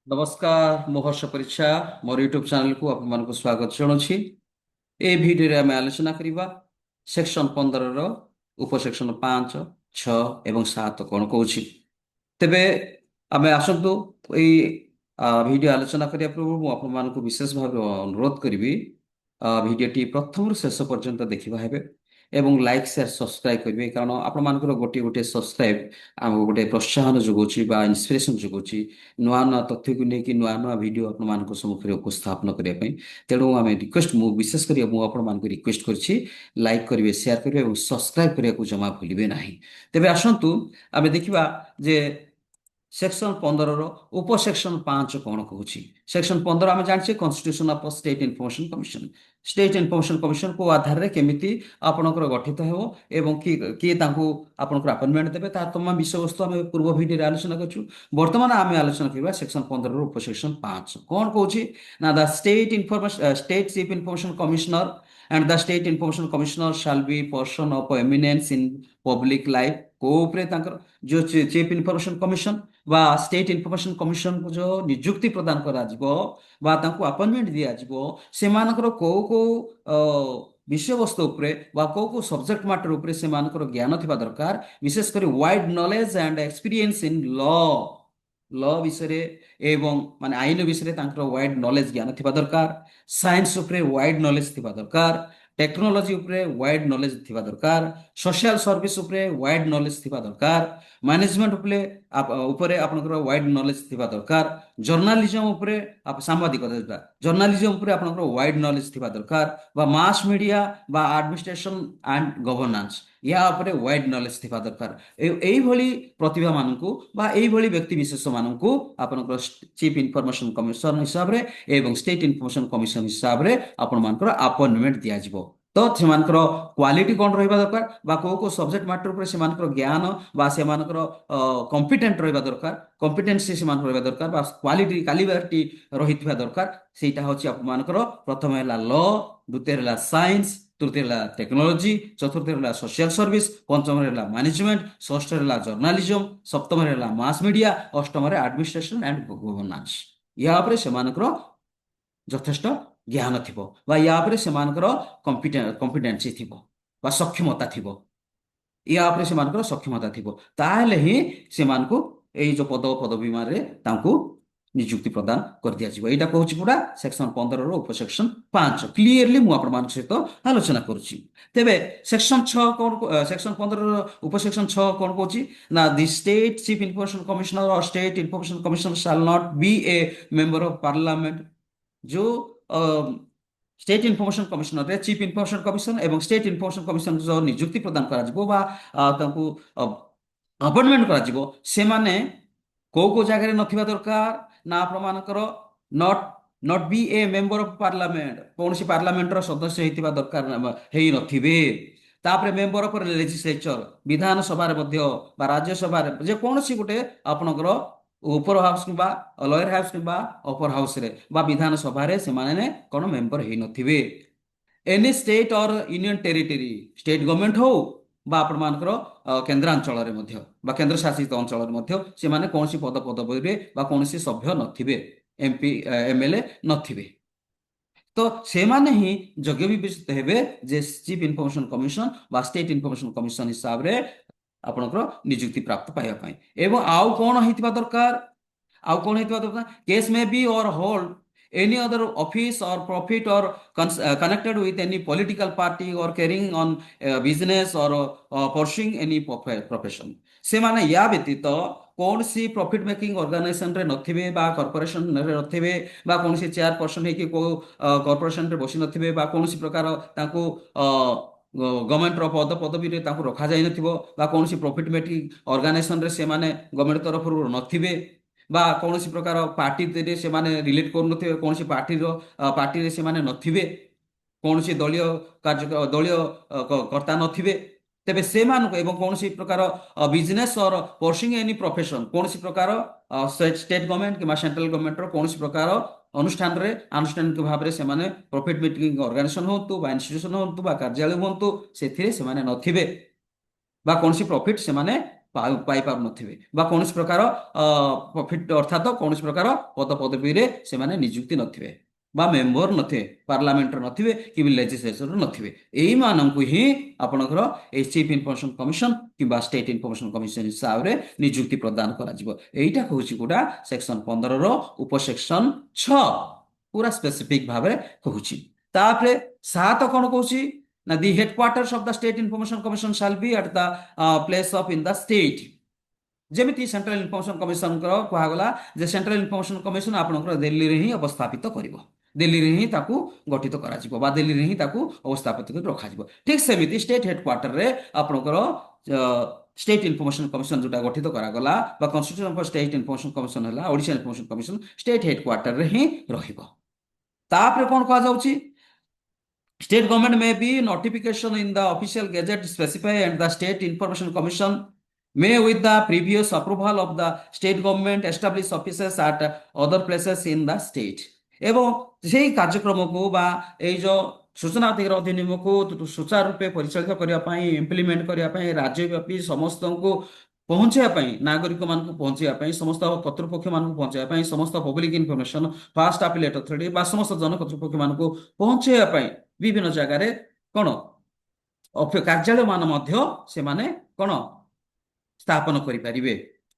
नमस्कार मु हर्ष परीक्षा मोर यूट्यूब चैनल को आपको स्वागत जनावि। ए भिडियो आम आलोचना करवा सेक्शन 15 रो उपसेक्शन 5, 6 एवं 7 कौन कौच तेबे आमे आसतु भिडियो आलोचना करने पूर्व मुझे विशेष भाव अनुरोध करी भिडियोटी प्रथम शेष पर्यंत देखा है एवं लाइक शेयर सब्सक्राइब करेंगे कारण आपण गोटे गोटे सब्सक्राइब आमको गोटे प्रोत्साहन जोगाउछ इन्स्पिरेशन जोगाउछ नुआ नुआ तथ्य को लेकिन नुआ नुआ भिडियो आपण सम्मुखें उपस्थापन करने तेणु आम रिक्वेस्ट मु विशेष कर रिक्वेस्ट कर लाइक करेंगे शेयर करेंगे और सब्सक्राइब करने को जमा भूलिए ना। तेबे आसतु आम देखा जे सेक्शन 15 रो उपसेक्शन 5 कौन कहूँ। सेक्शन 15 आम जाने constitution of state information commission. State information commission को आधार रे केमिति आपणकर गठित हो एवं किए आपणकर अपॉइंटमेंट देबे ता तमाम विषय वस्तु आम पूर्व भिडियो आलोचना करछु। वर्तमान आम आलोचना करबा सेक्शन 15 रो उपसेक्शन 5 कौन कहूँ ना the state chief information commissioner and the state information commissioner shall be person of eminence in public life कोपरे तांकर जो चीफ इनफॉरमेशन कमिशन बा स्टेट इनफॉरमेशन कमिशन को जो नियुक्ति प्रदान करा जिवो बा तांको अपॉइंटमेंट दिया जिवो सेमानकर को विषय वस्तु उपरे बा को सब्जेक्ट मैटर उपरे सेमानकर ज्ञान थिबा दरकार विशेष करी wide knowledge and experience in law law विषय एवं माने आईन विषय वाइड नॉलेज ज्ञान थिबा दरकार साइंस उपरे वाइड नॉलेज थिबा दरकार टेक्नोलॉजी उपरे वाइड नॉलेज थिबा दरकार सोशल सर्विस उपरे वाइड नॉलेज थिबा दरकार मैनेजमेंट उपरे आपनकर वाइड नॉलेज थिबा दरकार जर्नलिज्म उपरे आप सांबादिकता जर्नलिज्म उपरे आपनकर वाइड नॉलेज थिबा दरकार बा मास मीडिया बा एडमिनिस्ट्रेशन एंड गवर्नेंस या उपरे वाइड नॉलेज थिबा दरकार एई भली प्रतिभा मानकु बा एई भली व्यक्ति विशेष मानकु आपनकर चीफ इनफॉरमेशन कमिशन हिसाब रे एवं स्टेट इनफॉरमेशन कमिशन हिसाब रे आपण मानकर अपॉइंटमेंट दिया जिवो। तो सेमानकर क्वालिटी कौन रहिबा दरकार बा को सब्जेक्ट मैटर ऊपर सेमानकर ज्ञान बा सेमानकर कॉम्पिटेंट रहिबा दरकार कॉम्पिटेंसी सेमानकर रहिबा दरकार बा क्वालिटी क्यालिबरिटी रहितबा दरकार सेटा होची आपमानकर प्रथम हैला लॉ द्वितीय हैला साइंस तृतीय हैला टेक्नोलॉजी चतुर्थ हैला सोशल सर्विस पंचम हैला मैनेजमेंट षष्ठ हैला जर्नलिज्म सप्तम हैला मास मीडिया अष्टम रे एडमिनिस्ट्रेशन एंड गवर्नेंस या उपरे सेमानकर ଯଥେଷ୍ଟ ଜ୍ଞାନ ଥିବ ବା ୟା ଉପରେ ସେମାନଙ୍କର କମ୍ପିଟେନ୍ସି ଥିବ ବା ସକ୍ଷମତା ଥିବ ୟା ଉପରେ ସେମାନଙ୍କର ସକ୍ଷମତା ଥିବ ତାହେଲେ ହିଁ ସେମାନଙ୍କୁ ଏଇ ଯୋଉ ପଦବୀମାନରେ ତାଙ୍କୁ ନିଯୁକ୍ତି ପ୍ରଦାନ କରିଦିଆଯିବ। ଏଇଟା କହୁଛି ପୁରା ସେକ୍ସନ 15 ର ଉପସେକ୍ସନ 5 କ୍ଲିୟରଲି ମୁଁ ଆପଣମାନଙ୍କ ସହିତ ଆଲୋଚନା କରୁଛି। ତେବେ ସେକ୍ସନ 6 କଣ ସେକ୍ସନ 15 ର ଉପସେକ୍ସନ 6 କଣ କହୁଛି ନା the state chief information commissioner or state information commissioner shall not be a member of parliament जो स्टेट इनफॉरमेशन कमिशनर रे चीफ इनफॉरमेशन कमिशन एवं स्टेट इनफॉरमेशन कमिशन जो नियुक्ति प्रदान करा जिवो बा तांको अपॉइंटमेंट करा जिवो से माने को जगह रे नथिबा दरकार ना प्रमाणकर not not be a member of parliament कौन सी पार्लियामेंट रो सदस्य हेतिबा दरकार हेई नथिबे तापरे member of legislature Vidhan Sabha रे मध्य बा राज्य सभा रे जे कौन सी गुटे आपनकर ऊपर हाउस कि लोअर हाउस कि अपर हाउस रे बा विधान सभा रे से माने कोन मेंबर हेई नथिबे एनी स्टेट और यूनियन टेरिटरी स्टेट गवर्नमेंट हो बा आपण मानकर केंद्रांचल रे मध्य बा केंद्र शासित अंचल रे मध्य से माने कोनसी पदवी रे बा कोनसी सभ्य नथिबे एमपी एमएलए नथिबे तो से माने ही योग्य विवेचित हेबे जे चीफ इनफॉरमेशन कमिशन बा स्टेट इनफॉरमेशन कमिशन हिसाब रे आपनकर नियुक्ति प्राप्त पाइबा पई एवं आउ कोन हेतिबा दरकार आउ कोन हेतिबा दरकार केस में बी और hold any other office or profit or connected with any political party or carrying on business or pursuing any profession से माने या व्यतीत कौन सी प्रॉफिट मेकिंग ऑर्गेनाइजेशन रे नथिबे बा कॉर्पोरेशन रे नथिबे बा कौन सी चेयर पर्सन है कि को कॉर्पोरेशन रे बसी नथिबे बा कौन सी प्रकार ताको गवर्नमेंट रो पदवी रे ताको रखा जाय नथिबो बा कौन सी प्रॉफिट मेकिंग ऑर्गेनाइजेशन रे से माने गवर्नमेंट तरफ रु नथिबे बा कौन सी प्रकार पार्टी रे से माने रिलेट करू नथिबे कौन सी पार्टी रे से माने नथिबे कौन सी दलीय कार्य दलीय कर्ता नथिबे तेबे से मानक एवं कौन सी प्रकार बिजनेस और परसिंग एनी प्रोफेशन कौन सी प्रकार स्टेट गवर्नमेंट कि सेंट्रल गवर्नमेंट रो कौन सी प्रकार अनुष्ठान रे आनुष्ठानिक भाव रे से माने प्रॉफिट मेकिंग ऑर्गेनाइजेशन होतु बा इंस्टीट्यूशन होतु बा कार्यालय होतु सेथिरे से माने नथिबे बा कौन सी प्रॉफिट से माने ପାଇ ପାରୁନଥିବେ ବା କୌଣସି ପ୍ରକାର ପ୍ରଫିଟ ଅର୍ଥାତ କୌଣସି ପ୍ରକାର ପଦ ପଦବୀରେ ସେମାନେ ନିଯୁକ୍ତି ନଥିବେ ବା ମେମ୍ବର ନଥିବେ ପାର୍ଲାମେଣ୍ଟର ନଥିବେ କି ଲେଜିସ୍ଲେଚର ନଥିବେ ଏଇମାନଙ୍କୁ ହିଁ ଆପଣଙ୍କର ଏଇ ଚିଫ୍ ଇନଫର୍ମେସନ କମିଶନ କିମ୍ବା ଷ୍ଟେଟ୍ ଇନଫର୍ମେସନ କମିଶନ ହିସାବରେ ନିଯୁକ୍ତି ପ୍ରଦାନ କରାଯିବ। ଏଇଟା ହଉଛି କୋଉଟା ସେକ୍ସନ 15ର ଉପସେକ୍ସନ 6 ପୁରା ସ୍ପେସିଫିକ ଭାବରେ କହୁଛି। ତାପରେ 7 କଣ କହୁଛି ନା the headquarters of the state information commission shall be at the place of in the state. ଯେମିତି ସେଣ୍ଟ୍ରାଲ ଇନଫର୍ମେସନ କମିଶନଙ୍କର କୁହାଗଲା ଯେ ସେଣ୍ଟ୍ରାଲ ଇନଫର୍ମେସନ କମିଶନ ଆପଣଙ୍କର ଦିଲ୍ଲୀରେ ହିଁ ଅବସ୍ଥାପିତ କରିବ, ଦିଲ୍ଲୀରେ ହିଁ ତାକୁ ଗଠିତ କରାଯିବ ବା ଦିଲ୍ଲୀରେ ହିଁ ତାକୁ ଅବସ୍ଥାପିତ କରି ରଖାଯିବ। ଠିକ ସେମିତି ଷ୍ଟେଟ୍ ହେଡକ୍ୱାର୍ଟରରେ ଆପଣଙ୍କର ଷ୍ଟେଟ୍ ଇନଫର୍ମେସନ କମିଶନ ଯୋଉଟା ଗଠିତ କରାଗଲା ବା କନଷ୍ଟିଟ୍ୟୁସନ ଫର ଷ୍ଟେଟ୍ ଇନଫର୍ମେସନ କମିଶନ ହେଲା ଓଡ଼ିଶା ଇନଫର୍ମେସନ କମିଶନ ଷ୍ଟେଟ୍ ହେଡକ୍ୱାର୍ଟରରେ ହିଁ ରହିବ। ତାପରେ କଣ କୁହାଯାଉଛି State government may be notification in the official gazette specify and the State Information Commission may with the previous approval of the state government establish offices at other places in the state। ଏବଂ ସେହି କାର୍ଯ୍ୟକ୍ରମକୁ ବା ଏଇ ଯୋଉ ସୂଚନା ଅଧିକାର ଅଧିନିୟମକୁ ସୁଚାରୁ ରୂପେ ପରିଚାଳିତ କରିବା ପାଇଁ ଇମ୍ପ୍ଲିମେଣ୍ଟ କରିବା ପାଇଁ ରାଜ୍ୟବ୍ୟାପୀ ସମସ୍ତଙ୍କୁ ପହଞ୍ଚିବା ପାଇଁ ନାଗରିକମାନଙ୍କୁ ପହଞ୍ଚିବା ପାଇଁ ସମସ୍ତ କର୍ତ୍ତୃପକ୍ଷମାନଙ୍କୁ ପହଞ୍ଚିବା ପାଇଁ ସମସ୍ତ public information first appellate authority ବା ସମସ୍ତ ଜନ କର୍ତ୍ତୃପକ୍ଷମାନଙ୍କୁ ପହଞ୍ଚିବା ପାଇଁ ବିଭିନ୍ନ ଜାଗାରେ କଣ କାର୍ଯ୍ୟାଳୟ ମାନ ମଧ୍ୟ ସେମାନେ କଣ ସ୍ଥାପନ କରିପାରିବେ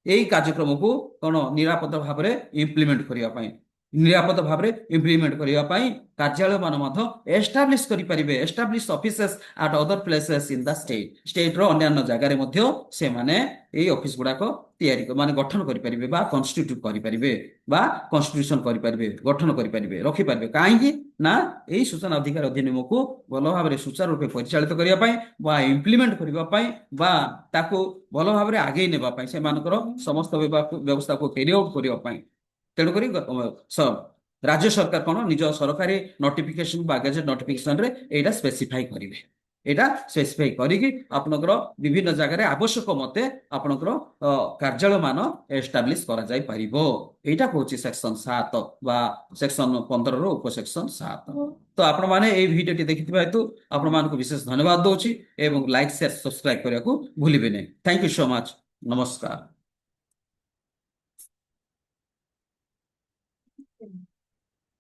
ଏଇ କାର୍ଯ୍ୟକ୍ରମକୁ କଣ ନିରାପଦ ଭାବରେ ଇମ୍ପ୍ଲିମେଣ୍ଟ କରିବା ପାଇଁ ନିରାପଦ ଭାବରେ ଇମ୍ପ୍ଲିମେଣ୍ଟ କରିବା ପାଇଁ କାର୍ଯ୍ୟାଳୟ ମାନ ମଧ୍ୟ ଏଷ୍ଟାବ୍ଲିଶ କରିପାରିବେ। Establish offices at other places in the state, ଷ୍ଟେଟ୍ର ଅନ୍ୟାନ୍ୟ ଜାଗାରେ ମଧ୍ୟ ସେମାନେ ଏଇ ଅଫିସ ଗୁଡାକ ତିଆରି ମାନେ ଗଠନ କରିପାରିବେ ବା କନଷ୍ଟିଟ୍ୟୁଟ କରିପାରିବେ ବା କନଷ୍ଟିଟ୍ୟୁସନ କରିପାରିବେ, ଗଠନ କରିପାରିବେ, ରଖିପାରିବେ। କାହିଁକି ନା ଏଇ ସୂଚନା ଅଧିକାର ଅଧିନିୟମକୁ ଭଲ ଭାବରେ ସୁଚାରୁ ରୂପେ ପରିଚାଳିତ କରିବା ପାଇଁ ବା ଇମ୍ପ୍ଲିମେଣ୍ଟ କରିବା ପାଇଁ ବା ତାକୁ ଭଲ ଭାବରେ ଆଗେଇ ନେବା ପାଇଁ ସେମାନଙ୍କର ସମସ୍ତ ବ୍ୟବସ୍ଥାକୁ କ୍ୟାରି ଆଉଟ୍ କରିବା ପାଇଁ ତେଣୁକରି ରାଜ୍ୟ ସରକାର କଣ ନିଜ ସରକାରୀ ନୋଟିଫିକେସନ ବା ଗେଜେଟ ନୋଟିଫିକେସନରେ ଏଇଟା ସ୍ପେସିଫାଇ କରିବେ। ଏଇଟା ସ୍ପେସିଫାଇ କରିକି ଆପଣଙ୍କର ବିଭିନ୍ନ ଜାଗାରେ ଆବଶ୍ୟକ ମତେ ଆପଣଙ୍କର କାର୍ଯ୍ୟାଳୟ ମାନ ଏଷ୍ଟାବ୍ଲିଶ କରାଯାଇ ପାରିବ। ଏଇଟା କହୁଛି ସେକ୍ସନ 7 ବା ସେକ୍ସନ 15ର ଉପସେକ୍ସନ 7। ତ ଆପଣମାନେ ଏଇ ଭିଡିଓଟି ଦେଖିଥିବା ହେତୁ ଆପଣମାନଙ୍କୁ ବିଶେଷ ଧନ୍ୟବାଦ ଦଉଛି ଏବଂ ଲାଇକ୍ ସେୟାର ସବସ୍କ୍ରାଇବ କରିବାକୁ ଭୁଲିବେ ନାହିଁ। Thank you so much. ନମସ୍କାର।